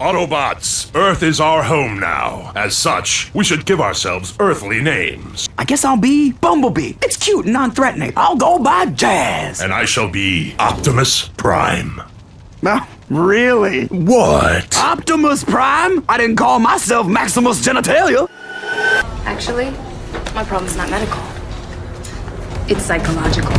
Autobots, Earth is our home now. As such, we should give ourselves earthly names. I guess I'll be Bumblebee. It's cute and non-threatening. I'll go by Jazz. And I shall be Optimus Prime. Well, really? What? Optimus Prime? I didn't call myself Maximus Genitalia. Actually, my problem's not medical. It's psychological.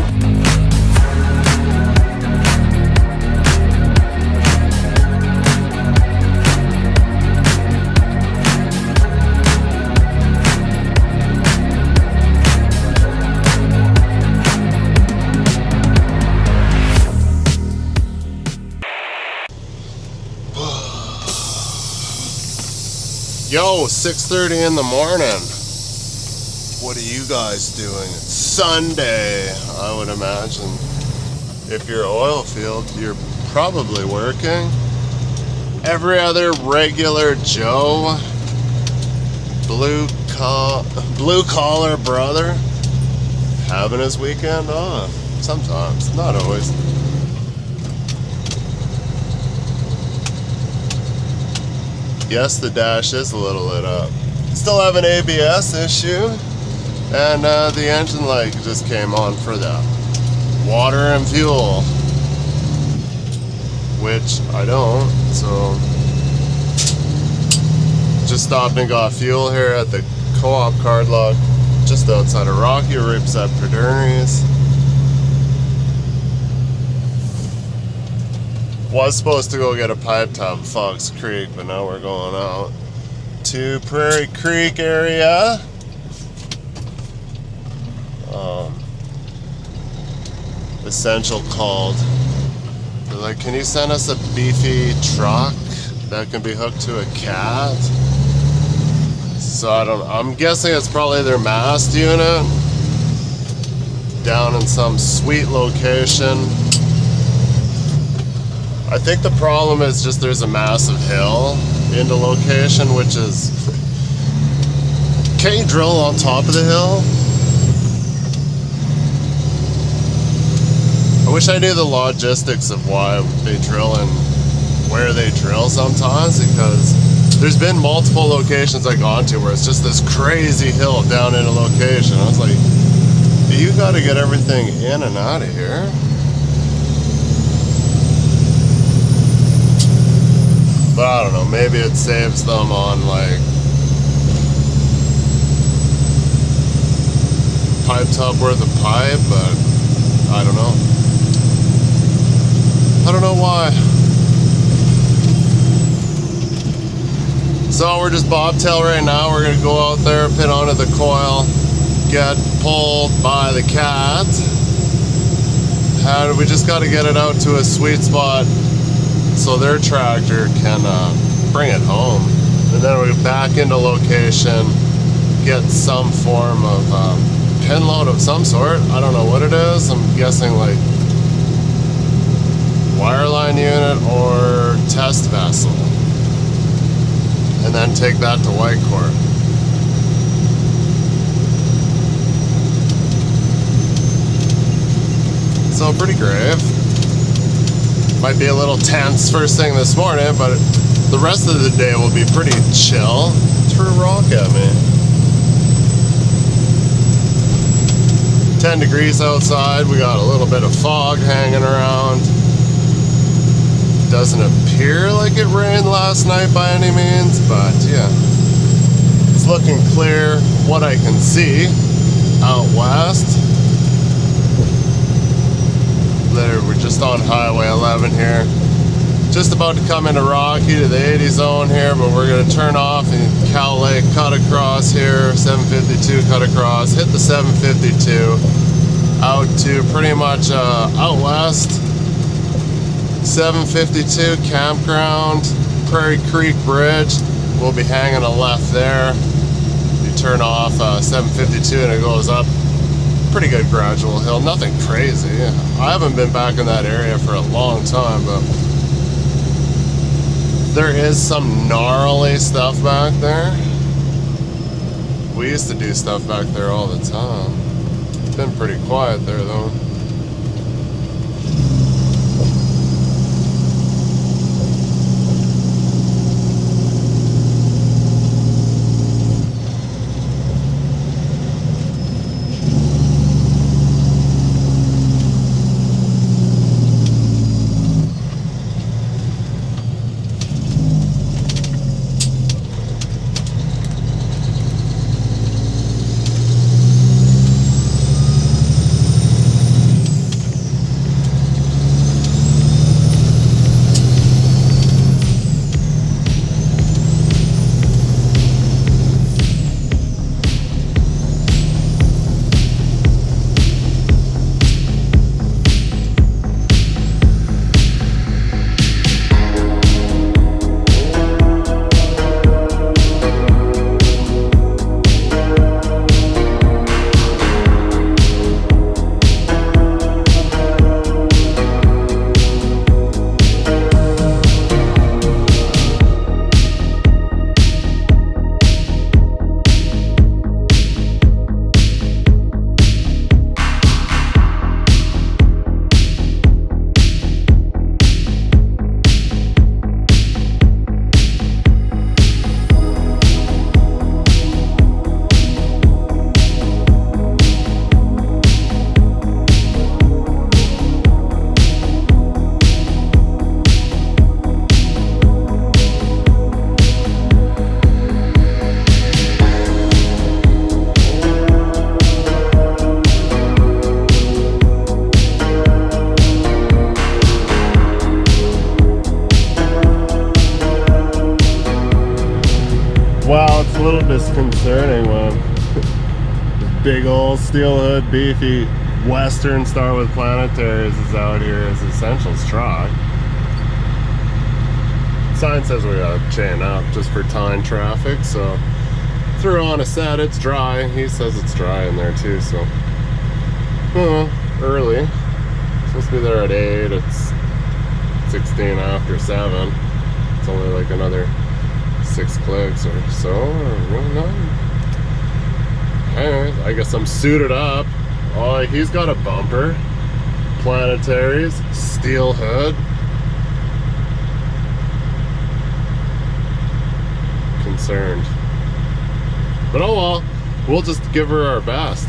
Yo, 6:30 in the morning. What are you guys doing? It's Sunday, I would imagine. If you're oil field, you're probably working. Every other regular Joe, blue collar brother, having his weekend off. Sometimes, not always. Yes, the dash is a little lit up. Still have an ABS issue, and the engine light just came on for that. Water and fuel, which I don't, so just stopped and got fuel here at the co-op card lock just outside of Rocky Rips at Perdernes. Was supposed to go get a pipe tub at Fox Creek, but now we're going out to Prairie Creek area. Essential called. They're like, can you send us a beefy truck that can be hooked to a cat? So I'm guessing it's probably their mast unit down in some sweet location. I think the problem is just there's a massive hill in the location, which is... Can't you drill on top of the hill? I wish I knew the logistics of why they drill and where they drill sometimes, because there's been multiple locations I've gone to where it's just this crazy hill down in a location. I was like, you gotta get everything in and out of here. But I don't know, maybe it saves them on like pipe tub worth of pipe, but I don't know. I don't know why. So we're just bobtail right now. We're gonna go out there, pin onto the coil, get pulled by the cat. And we just gotta get it out to a sweet spot so their tractor can bring it home. And then we're back into location, get some form of pin load of some sort. I don't know what it is. I'm guessing like wireline unit or test vessel. And then take that to Whitecourt. So pretty grave. Might be a little tense first thing this morning, but the rest of the day will be pretty chill. Threw a rock at me. 10 degrees outside. We got a little bit of fog hanging around. Doesn't appear like it rained last night by any means, but yeah. It's looking clear what I can see out west. We're just on Highway 11 here. Just about to come into Rocky to the 80 zone here, but we're going to turn off and Cow Lake cut across here, 752 cut across, hit the 752 out to pretty much out west. 752 campground, Prairie Creek Bridge. We'll be hanging a left there. You turn off 752 and it goes up. Pretty good gradual hill, nothing crazy. I haven't been back in that area for a long time, but there is some gnarly stuff back there. We used to do stuff back there all the time. It's been pretty quiet there though. Well, it's a little disconcerting when big old steel hood, beefy Western Star with Planetaries is out here as Essentials truck. Sign says we gotta chain up just for tying traffic, so threw on a set. It's dry. He says it's dry in there too, so early. Supposed to be there at 8. It's 16 after 7. It's only like another 6 clicks or so, or whatnot. Anyways, I guess I'm suited up. Oh, he's got a bumper, Planetaries, steel hood. Concerned, but oh well, we'll just give her our best.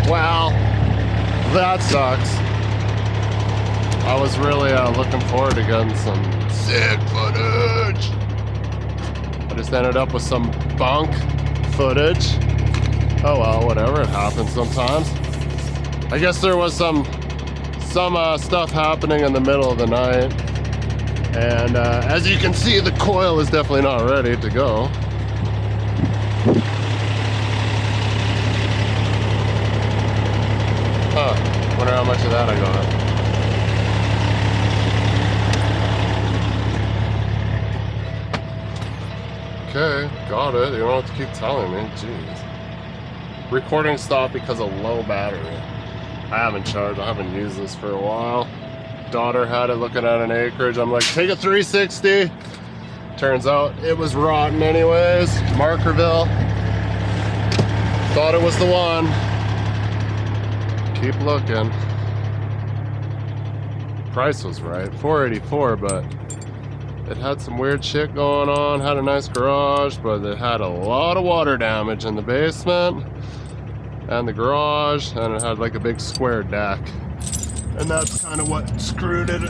Well, that sucks. I was really looking forward to getting some sick footage. I just ended up with some bunk footage. Oh well, whatever, it happens sometimes. I guess there was some stuff happening in the middle of the night. And as you can see, the coil is definitely not ready to go. Huh, wonder how much of that I got. Okay, got it. You don't have to keep telling me, jeez. Recording stopped because of low battery. I haven't charged, I haven't used this for a while. Daughter had it looking at an acreage. I'm like, take a 360. Turns out it was rotten anyways. Markerville. Thought it was the one. Keep looking. Price was right, $484, but it had some weird shit going on. Had a nice garage, but it had a lot of water damage in the basement and the garage, and it had like a big square deck. And that's kind of what screwed it.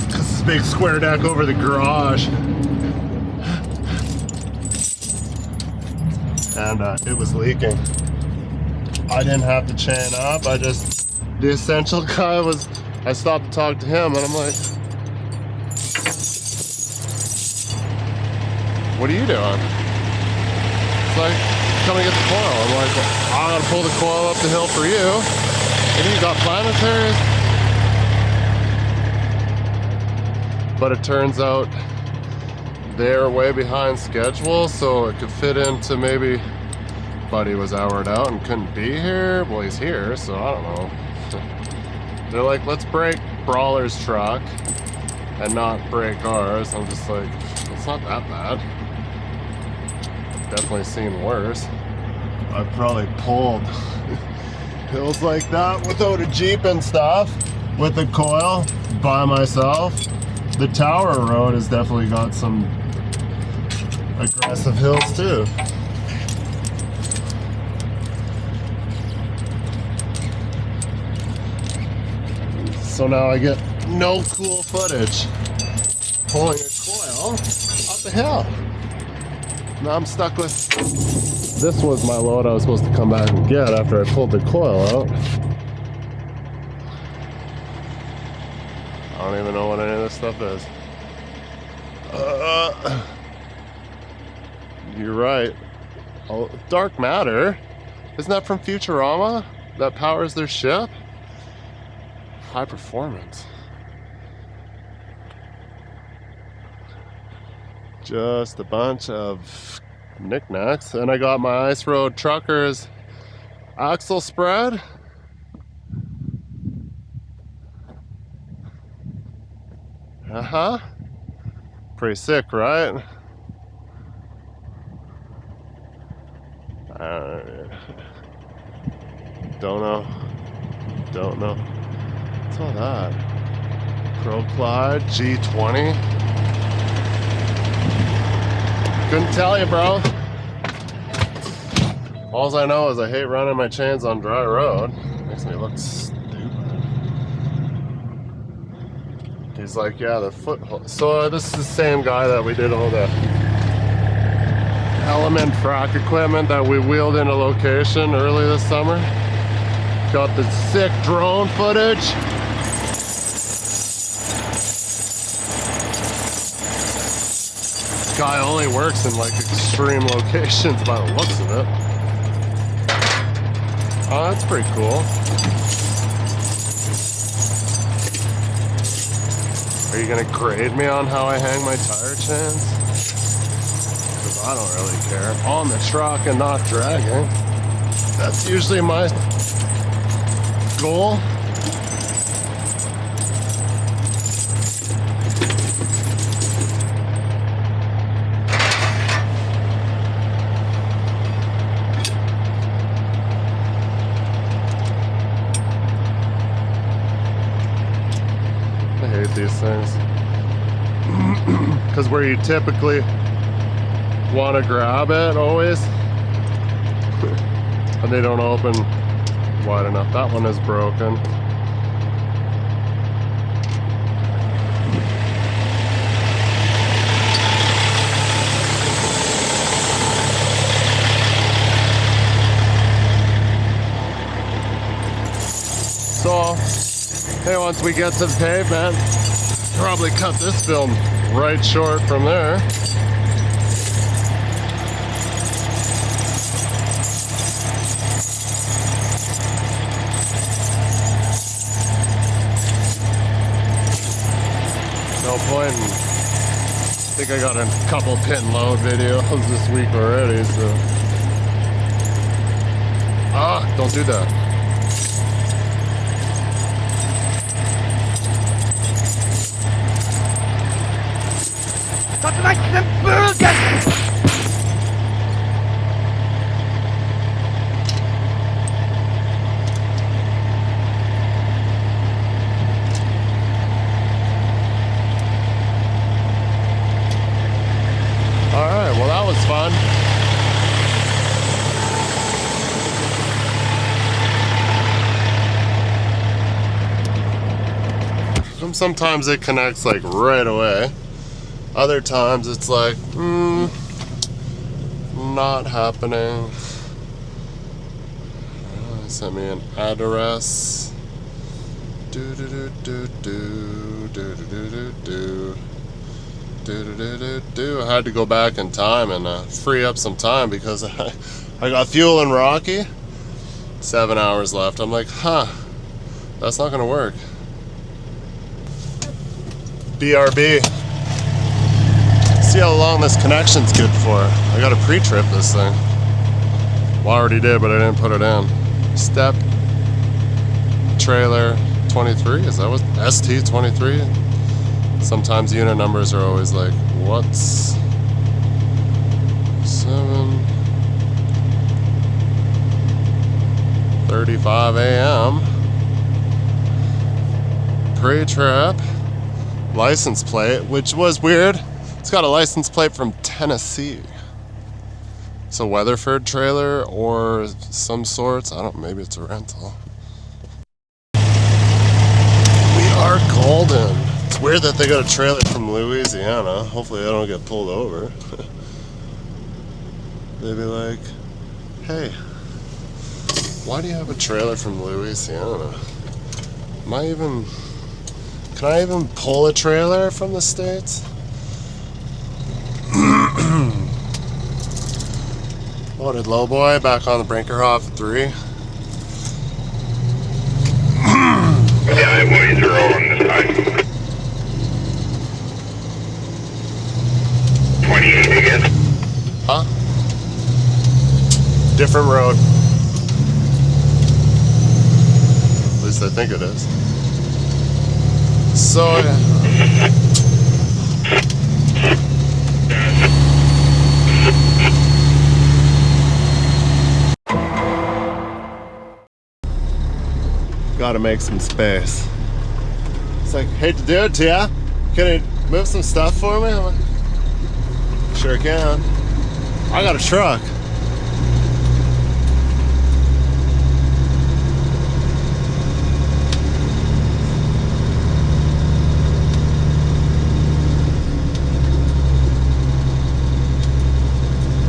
Cause this big square deck over the garage. And it was leaking. I didn't have to chain up. The essential guy was, I stopped to talk to him and I'm like, what are you doing? It's like, come and get the coil. I'm like, well, I'm gonna pull the coil up the hill for you. And you got planetaries? But it turns out they're way behind schedule, so it could fit into maybe Buddy was houred out and couldn't be here. Well, he's here, so I don't know. They're like, let's break Brawler's truck and not break ours. I'm just like, it's not that bad. Definitely seen worse. I probably pulled hills like that without a Jeep and stuff, with the coil by myself. The Tower Road has definitely got some aggressive hills too. So now I get no cool footage pulling a coil up the hill. Now I'm stuck with, this was my load I was supposed to come back and get after I pulled the coil out. I don't even know what any of this stuff is. You're right. Oh, dark matter? Isn't that from Futurama? That powers their ship? High performance. Just a bunch of knickknacks. And I got my Ice Road Truckers axle spread. Pretty sick, right? Don't know. What's all that? Pro Clyde G20. Couldn't tell you, bro. All I know is I hate running my chains on dry road. Makes me look stupid. He's like, yeah, the foothold. So this is the same guy that we did all the element frac equipment that we wheeled into location early this summer. Got the sick drone footage. This guy only works in like extreme locations by the looks of it. Oh, that's pretty cool. Are you gonna grade me on how I hang my tire chains? Because I don't really care. On the truck and not dragging. That's usually my goal. I hate these things. Because where you typically want to grab it always, and they don't open wide enough. That one is broken. So, hey, once we get to the pavement, probably cut this film right short from there. No point in, I think I got a couple pin load videos this week already, so. Don't do that. Something like the burger! Alright, well that was fun. Sometimes it connects like right away. Other times it's like, not happening. Sent me an address. Do do do do do do do do do do. I had to go back in time and free up some time because I got fuel in Rocky. 7 hours left. I'm like, that's not gonna work. BRB. See how long this connection's good for. I gotta pre-trip this thing. Well, I already did, but I didn't put it in. Step trailer 23. Is that what? ST 23? Sometimes unit numbers are always like, what's 7:35 a.m. Pre-trip. License plate, which was weird. It's got a license plate from Tennessee. It's a Weatherford trailer or some sorts. I don't know, maybe it's a rental. We are golden. It's weird that they got a trailer from Louisiana. Hopefully I don't get pulled over. They'd be like, hey, why do you have a trailer from Louisiana? Can I even pull a trailer from the States? Loaded lowboy back on the Brinkerhoff 3. Yeah, boys are all on this side. different road. At least I think it is. So, gotta make some space. It's like, hate to do it to ya. Can you move some stuff for me? I'm like, sure can. I got a truck.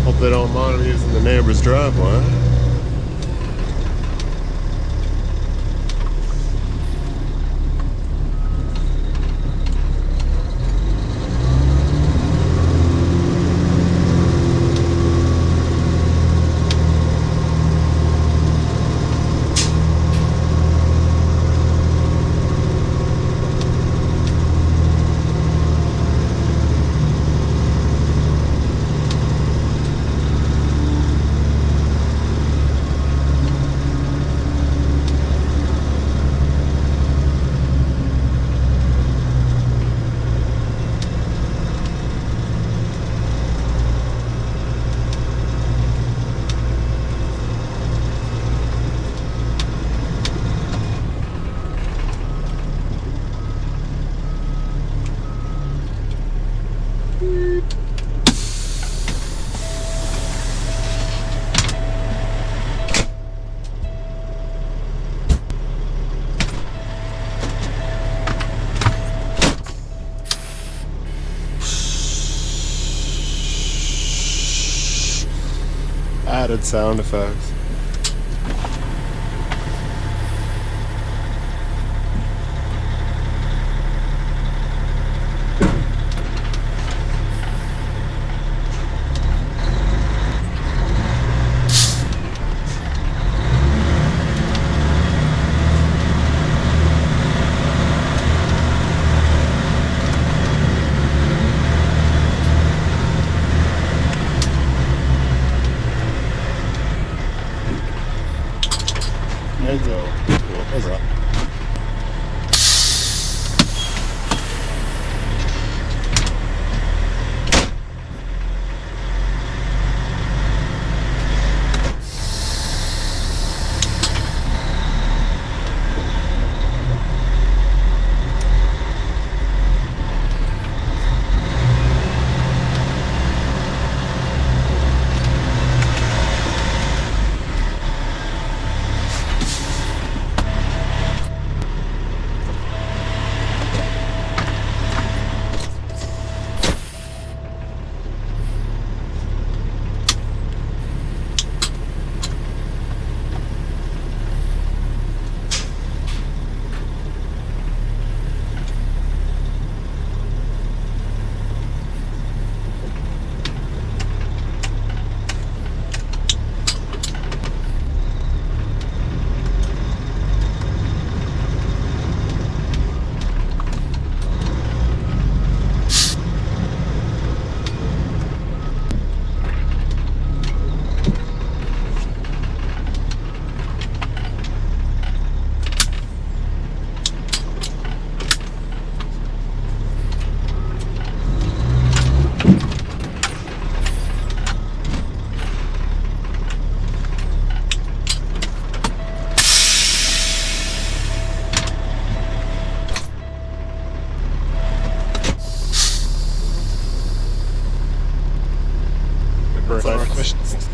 Hope they don't mind me using the neighbor's driveway. Added sound effects. What's up? Questions.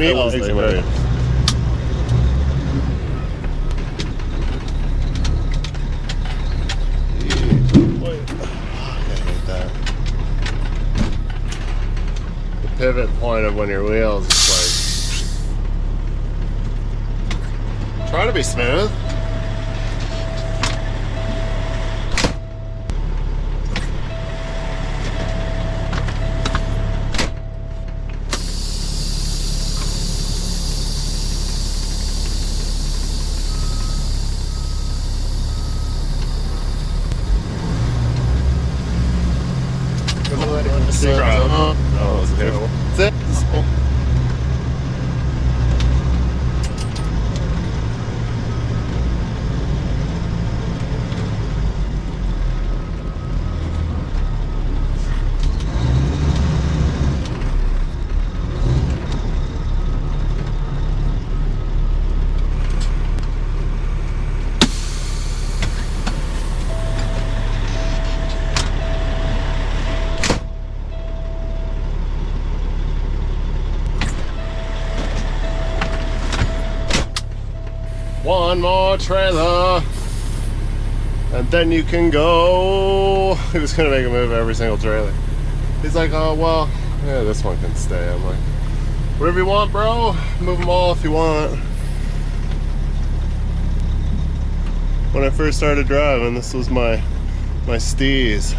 Me, all Thanks, man. Pivot point of when your wheels is like try to be smooth. That's it. One more trailer, and then you can go. He was gonna make a move every single trailer. He's like, oh, well, yeah, this one can stay. I'm like, whatever you want, bro. Move them all if you want. When I first started driving, this was my steez.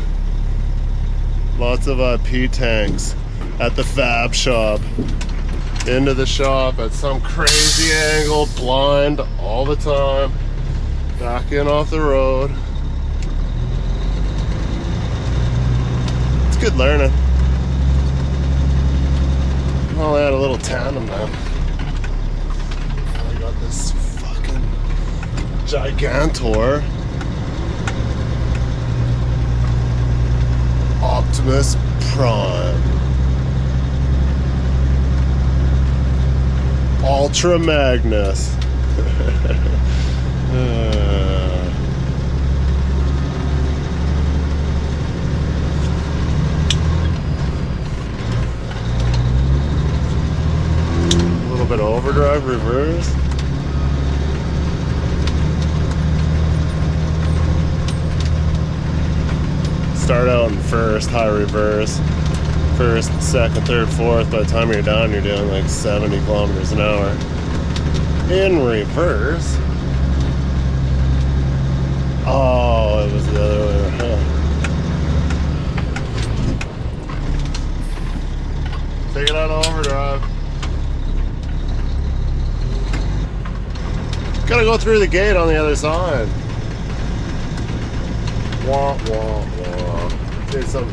Lots of P-tanks at the fab shop. Into the shop at some crazy angle, blind all the time, back in off the road. It's good learning. Well, I had a little tandem then. I got this fucking Gigantor Optimus Prime. Ultra Magnus. A little bit of overdrive reverse. Start out in first, high reverse. First, second, third, fourth. By the time you're done, you're doing like 70 kilometers an hour. In reverse. Oh, it was the other way around. Take it on overdrive. Gotta go through the gate on the other side. Wah, wah, wah. Did some.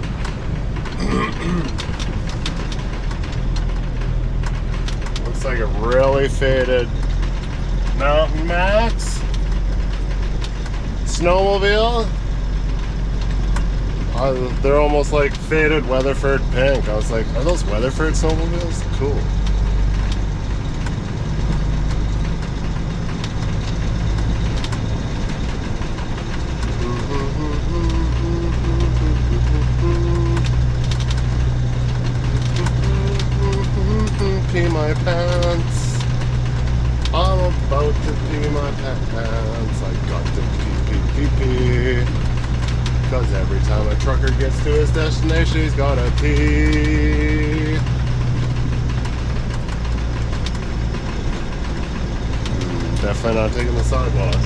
Looks like a really faded Mountain Max snowmobile. They're almost like faded Weatherford pink. I was like, are those Weatherford snowmobiles? Cool. Pee my pants. I'm about to pee my pants. I got to pee. Cause every time a trucker gets to his destination, he's gotta pee. Definitely not taking the sidewalk.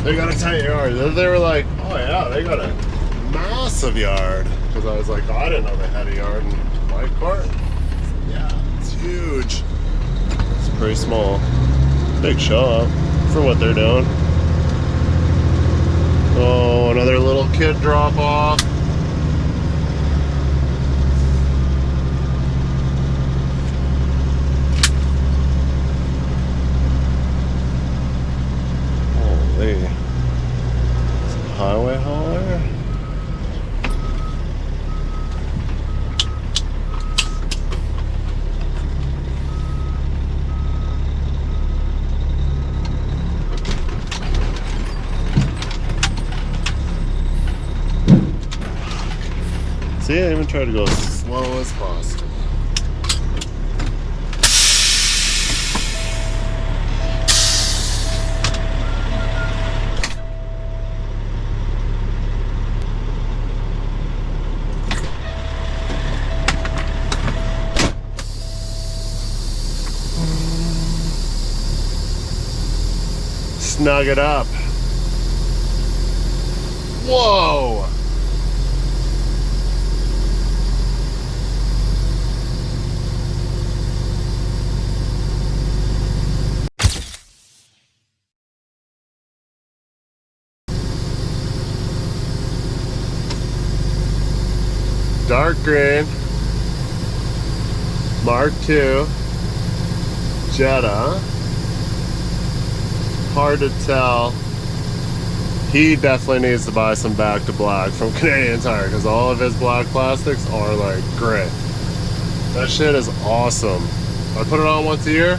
They got a tight yard. They were like, oh yeah, they got a massive yard. Because I was like, oh, I didn't know they had a yard in my court. Yeah, it's huge. It's pretty small. Big shop for what they're doing. Oh, another little kid drop off. Highway hauler. See, I even try to go as slow as possible. Snug it up. Whoa! Dark green, Mark II, Jetta. Hard to tell. He definitely needs to buy some back to black from Canadian Tire because all of his black plastics are like great. That shit is awesome. I put it on once a year.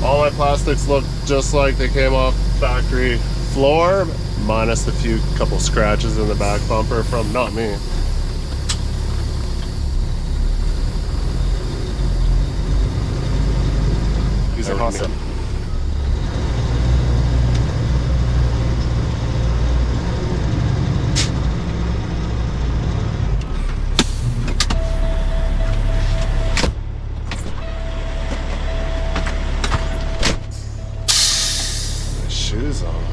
All my plastics look just like they came off factory floor, minus the couple scratches in the back bumper from not me. These are awesome. Shoes on.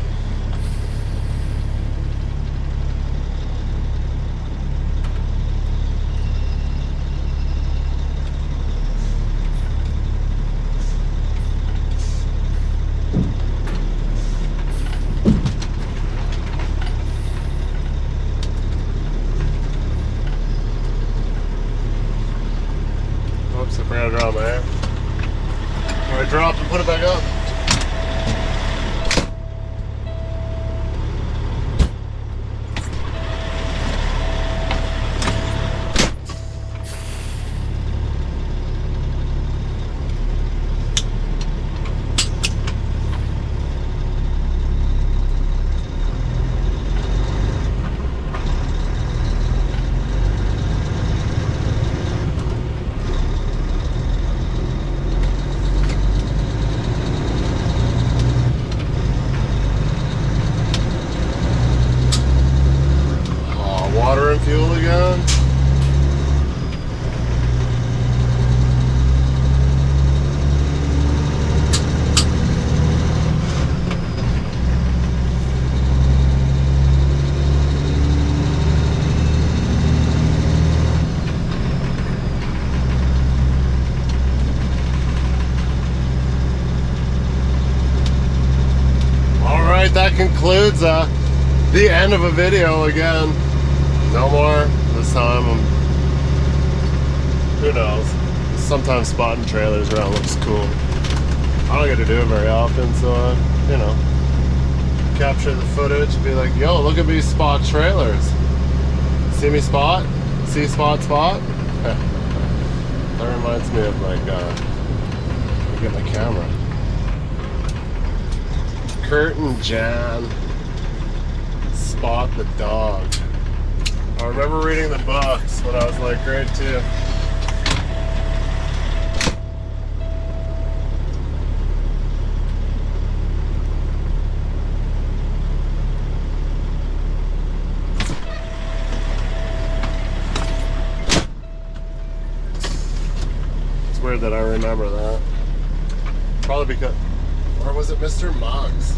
Oops, I forgot to drop my hair. I dropped and put it back up. Water and fuel again. All right, that concludes the end of a video again. No more this time. Who knows? Sometimes spotting trailers around looks cool. I don't get to do it very often, so you know, capture the footage and be like, yo, look at me spot trailers. See me spot? See spot? That reminds me of like, let me get my camera. Kurt and Jan spot the dog. I remember reading the books when I was like grade 2. It's weird that I remember that. Probably because, or was it Mr. Moggs?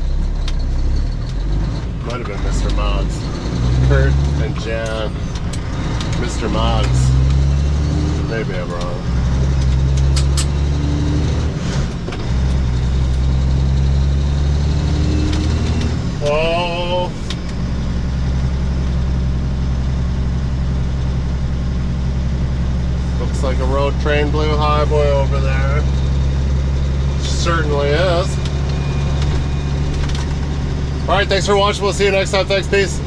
Might have been Mr. Moggs. Kurt and Jan, Mr. Moggs. Maybe I'm wrong. Oh. Looks like a road train blue highway over there. Certainly is. Alright, thanks for watching. We'll see you next time. Thanks, peace.